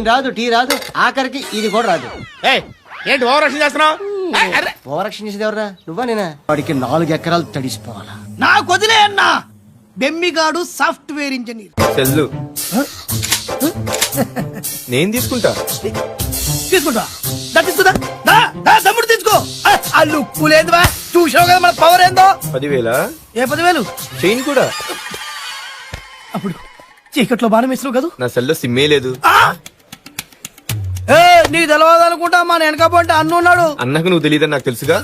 రాదు, టీ రాదు, ఆఖరికి ఇది కూడా రాదు. ఏంటి ఓవరాక్షన్ చేస్తున్నావు? ఓవరాక్షన్ చేసేది ఎవరా? నువ్వా నేనా? వాడికి 4 ఎకరాలు తడిసిపోవాలా? నాకు వదిలే అన్నా. బెమ్మిగాడు సాఫ్ట్వేర్ ఇంజనీర్. సెల్లు నేను తీసుకుంటా. తీసుకుంటా తీసుకుంటా. తమ్ముడు తీసుకో. ఆ లుక్కు లేదువా? చూసావు కదా మన పవర్ ఏందో. 10,000? ఏ 10,000? చైన్ కూడా. అప్పుడు చీకట్లో బాణం వేసినావు కదా. నా సెల్లో సిమ్మే లేదు. నీకు తెలియదు అనుకుంటా. మా వెనకపోతే అన్ను ఉన్నాడు. అన్నకు నువ్వు తెలియదని నాకు తెలుసుగా.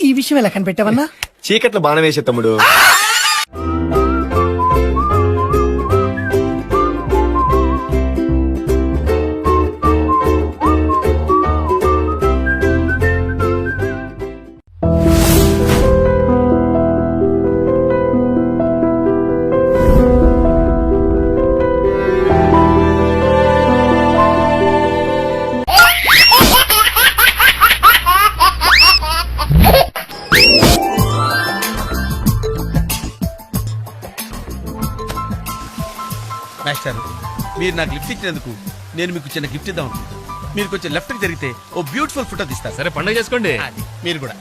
ఈ విషయం ఎలా కనిపెట్టావన్నా? చీకట్లో బాణం వేసే తమ్ముడు. మాస్టర్, మీరు నాకు లిఫ్ట్ ఇచ్చినందుకు నేను మీకు చిన్న గిఫ్ట్ ఇద్దాం. మీరు కొంచెం లెఫ్ట్ కి జరిగితే ఓ బ్యూటిఫుల్ ఫోటో తీస్తారు. సరే, పండుగ చేసుకోండి. మీరు కూడా.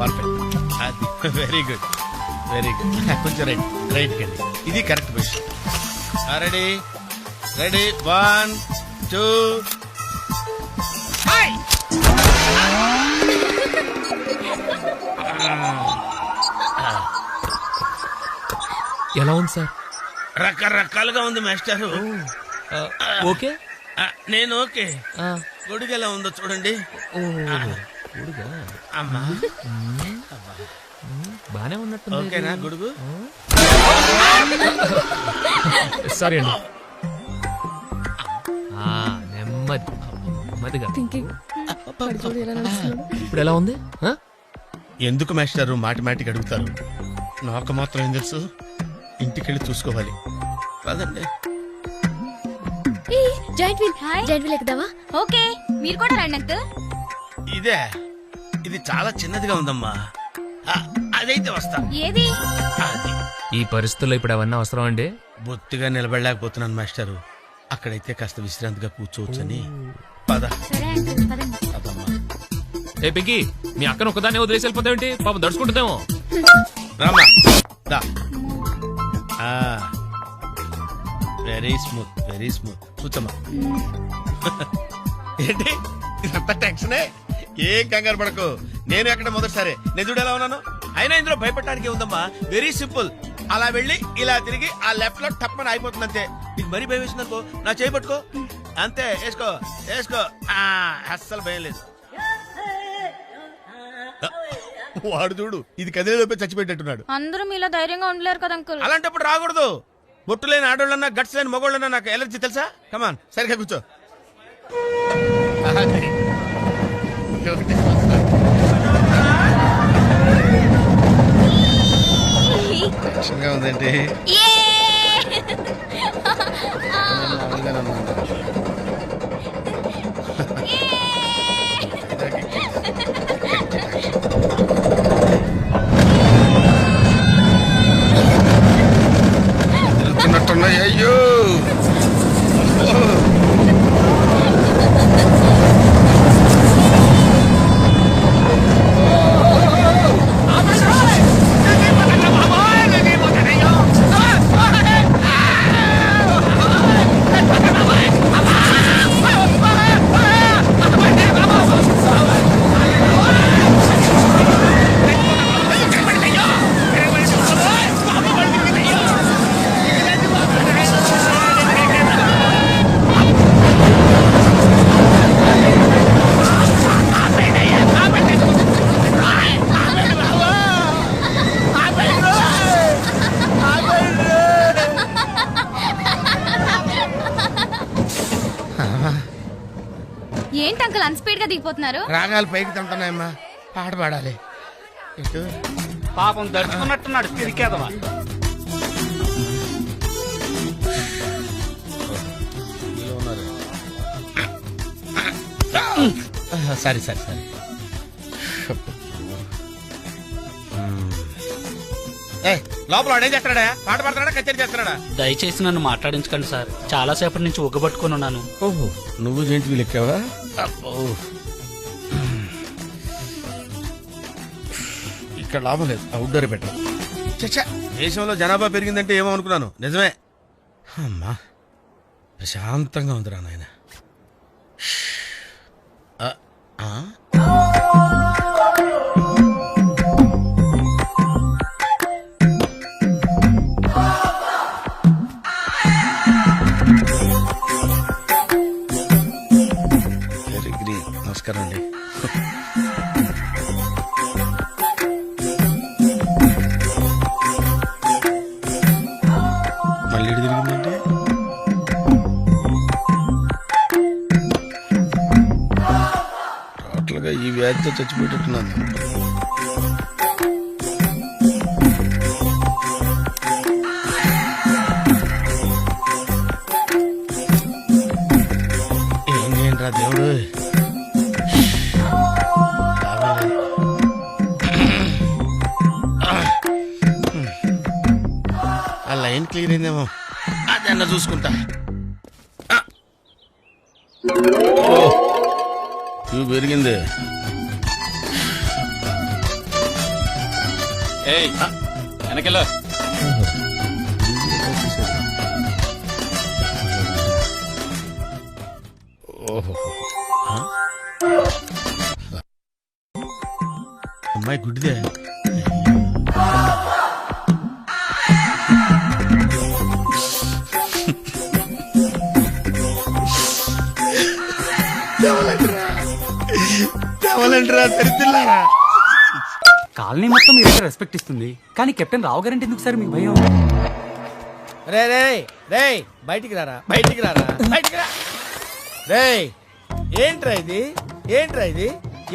Perfect. Very good, very good. కొంచెం రైట్ కండి. ఇది కరెక్ట్ పొజిషన్. Ready ready 1 2. ఎలా ఉంది సార్? రకరకాలుగా ఉంది మాస్టర్. ఓకే, నేను ఓకే. గొడుగు ఎలా ఉందో చూడండి. అమ్మా బానే ఉన్నట్టు. ఓకేనా గొడుగు? సారీ అండి. నెమ్మదిగా. ఇప్పుడు ఎలా ఉంది? ఎందుకు మాస్టర్ మాటిమాటికి అడుగుతారు? నాకు మాత్రం ఏం తెలుసు. ఇంటికెళ్ళి చూసుకోవాలి. కాదండి. Joint wheel ఎక్కుదావా? ఓకే, మీరు కూడా రండి అంకుల్. ఇదే, ఇది చాలా చిన్నదిగా ఉందమ్మా. అదైతే వస్తా. ఏది? అది ఈ పరిస్థితుల్లో ఇప్పుడు అవన్నీ అవసరం అండి? బొత్తిగా నిలబడలేకపోతున్నాను మాస్టారు. అక్కడైతే కాస్త విశ్రాంతిగా కూర్చోవచ్చని. పద. సరే అంకుల్, పదండి. పదమ్మా. ఏ పింకీ, మీ అక్కను ఒకదాన్ని వదిలేసి వెళ్ళిపోతావేంటి? పాపం దడుచుకుంటుందేమో. రామా దా. Very smooth, very smooth. కూర్చోమ్మా. ఏంటి ఇదంతా టెన్షనే? ఏం కంగారు పడకు. నేను ఎక్కడ మొదటిసారి నేను ఎలా ఉన్నాను. అయినా ఇందులో భయపడటానికి ఉందమ్మా. Very simple. అలా వెళ్ళి ఇలా తిరిగి ఆ లెఫ్ట్ లో టప్పని అయిపోతుంది అంతే. ఇది మరీ భయం వేసిందనుకో, నా చేయి పట్టుకో అంతే. వేసుకో వేసుకో. అస్సలు భయం లేదు. వాడు చూడు, ఇది కదిలేలోపే చచ్చిపెట్టేట్టున్నాడు. అందరూ మీలో ధైర్యంగా ఉండలేరు కదా అంకుల్. అలాంటప్పుడు రాకూడదు. బొట్టు లేని ఆడోళ్ళన్నా గట్స్ లేని మగోళ్ళన్నా నాకు ఎలర్జీ తెలుసా. కమాన్, సరిగ్గా కూర్చో. టెన్షన్గా ఉందేంటి? తిరుగుతున్నట్టున్నాయి. అయ్యో ఏంటి అంకుల్ అన్స్పీడ్ గా దిగిపోతున్నారు? రాగాలు పైకి తింటున్నాయమ్మా. పాట పాడాలి. పాపం దడుచుకున్నట్టున్నాడు తిరిగేదవా. సరే సరే సరే. ఏ లోపల వాడు ఏం చేస్తున్నాడా? పాట పాడుతున్నాడా, కచేరీ చేస్తున్నాడా? దయచేసి నన్ను మాట్లాడించకండి సార్, చాలా సేపటి నుంచి ఉగ్గబట్టుకుని ఉన్నాను. ఓహో, నువ్వు జెంట్ వీల్ ఎక్కావా? అబ్బో, ఇక్కడ లాభం లేదు, అవుట్డోర్ బెటర్. చచ్చా, దేశంలో జనాభా పెరిగిందంటే ఏమో అనుకున్నాను, నిజమే. అమ్మా, ప్రశాంతంగా ఉందిరా నాయన. Very green. నమస్కారం అండి. మళ్ళీ ఇటు తిరిగిందంటే టోటల్గా ఈ వ్యాధితో చచ్చిపోయేటట్టున్నాను. ఏం చేయండిరా దేవుడు. ఆ లైన్ క్లియర్ అయిందేమో, అదన్నా చూసుకుంటా. ఇవి పెరిగింది. వెనకెళ్ళ ఓహో, అమ్మాయి గుడ్డిదే. తెరిచిల్లారా కాలనీ మొత్తం మీ దగ్గర రెస్పెక్ట్ ఇస్తుంది, కానీ కెప్టెన్ రావు గారంటే ఎందుకు సార్ మీకు భయం? రే రే రే బయటికి రారా, బయటికి రారా, బయటికి రా. రే ఏంట్రా ఇది, ఏంట్రా ఇది?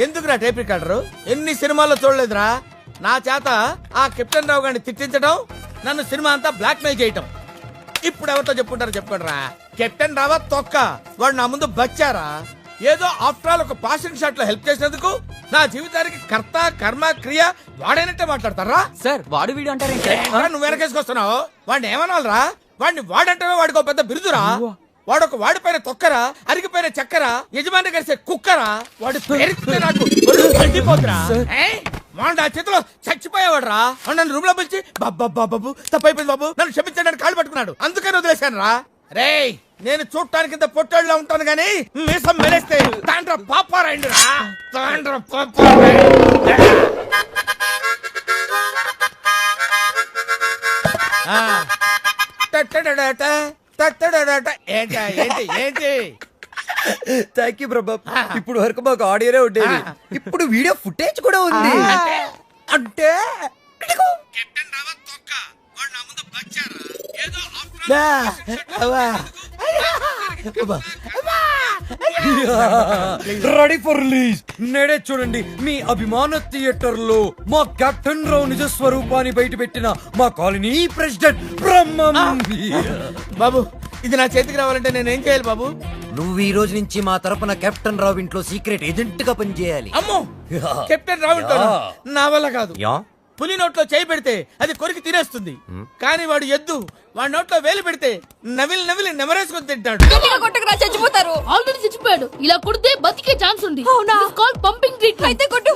ఎందుకురా టేప్ రికార్డరు? ఎన్ని సినిమాల్లో చూడలేదురా నా చేత ఆ కెప్టెన్ రావు గారిని తిట్టించడం, నన్ను సినిమా అంతా బ్లాక్ మెయిల్ చేయటం. ఇప్పుడు ఎవరితో చెప్పుకుంటారో చెప్పుకోండిరా. కెప్టెన్ రావా తొక్క, వాడు నా ముందు బచ్చారా. ఏదో ఆఫ్టర్ ఆల్ ఒక పాసింగ్ షాట్ లో హెల్ప్ చేసినందుకు నా జీవితానికి కర్త కర్మ క్రియ వాడైనట్టే మాట్లాడతారా? సార్ వాడు వీడు అంటారు నువ్వు వెనకేసుకొస్తున్నావు. వాడిని ఏమనాలరా? వాడిని వాడంటే వాడికి ఒక పెద్ద బిరుదురా. వాడొక వాడిపైన తొక్కరా, అరిగిపోయిన చక్కరా, యజమాని కలిసే కుక్కరా. వాడి పేరుకితే నాకు ఒళ్ళు మండిపోతురా. వాడు నా చేతిలో చచ్చిపోయేవాడురా. వాడు నన్ను రూమ్ లో పిలిచి బాబు తప్పైపోయింది బాబు, నన్ను క్షమించడానికి కాళ్ళు పట్టుకున్నాడు, అందుకని వదిలేశాను రా. రేయ్, నేను చూడటానికి ఇంత పొట్టేళ్ళలో ఉంటాను గానీ మీసం మెలేస్తే తాండ్ర పాపారాయండి రా, తాండ్ర పాపారాయండి. ఏంటి ఏంటి ఏంటి? థ్యాంక్ యూ ప్రభా. ఇప్పుడు వరకు మాకు ఆడియోనే ఉండేది, ఇప్పుడు వీడియో ఫుటేజ్ కూడా ఉంది. అంటే రెడీ ఫర్ రిలీజ్. నేడే చూడండి మీ అభిమాన థియేటర్ లో మా కెప్టెన్ రావు నిజ స్వరూపాన్ని బయట పెట్టిన మా కాలనీ ప్రెసిడెంట్ బ్రహ్మం. బాబు, ఇది నా చేతికి రావాలంటే నేనేం చేయాలి బాబు? నువ్వు ఈ రోజు నుంచి మా తరపున కెప్టెన్ రావు ఇంట్లో సీక్రెట్ ఏజెంట్ గా పనిచేయాలి. అమ్మో, కెప్టెన్ రావు ఇంట్లో నా వల్ల కాదు. యా పులి నోట్లో చేయి పెడితే అది కొరికి తినేస్తుంది, కానీ వాడు ఎద్దు. వాడి నోట్లో వేలు పెడితే నవిలి నవిలి నెమరేసుకొని తింటాడు. చచ్చిపోతారు. ఆల్రెడీ చచ్చిపోయాడు. ఇలా కొడితే బతికే ఛాన్స్ ఉంది. అవునా? Call pumping treatment. అయితే కొట్టు.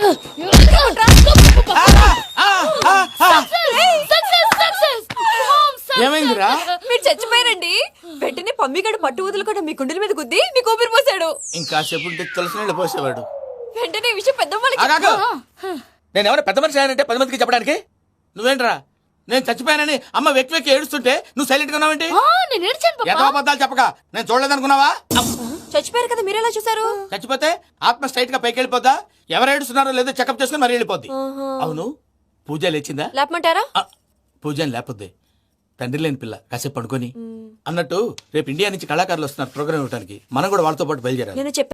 ఏమైందిరా? మీరు చచ్చిపోయారండి. వెంటనే పమ్మిగాడు పట్టు వదులుకుండా మీ గుండెల మీద గుద్ది మీకు ఊపిరి పోసాడు. ఇంకా సేపు తెలిసిన వాళ్ళు పోసేవాడు. వెంటనే ఈ విషయం పెద్ద వాళ్ళకి నేను ఎవరైనా పెద్ద మనిషి అయ్యానంటే 10 మందికి చెప్పడానికి. నువ్వేంట్రా నేను చచ్చిపోయానని అమ్మ వెక్కి వెక్కి ఏడుస్తుంటే నువ్వు సైలెంట్ గా ఉన్నావేంటి? నేను ఏడ్చాను పాపా. ఎంతో అబద్ధాలు చెప్పక నేను చూడలేదనుకున్నావా? చచ్చిపోయారు కదా, మీరెలా చూసారు? చచ్చిపోతే ఆత్మ స్ట్రైట్ గా పైకి వెళ్ళిపోద్దా? ఎవరు ఏడుస్తున్నారో లేదో చెకప్ చేసుకుని మరి వెళ్ళిపోద్ది. అవును, పూజ లేచిందా? లేపమంటారా? పూజ లేకపోద్ది. తండ్రి లేని పిల్ల, కాసేపు పడుకొని. అన్నట్టు రేపు ఇండియా నుంచి కళాకారులు వస్తున్నారు ప్రోగ్రామ్ ఇవ్వడానికి. మనం కూడా వాళ్ళతో పాటు బయలుదేరాలి. నేను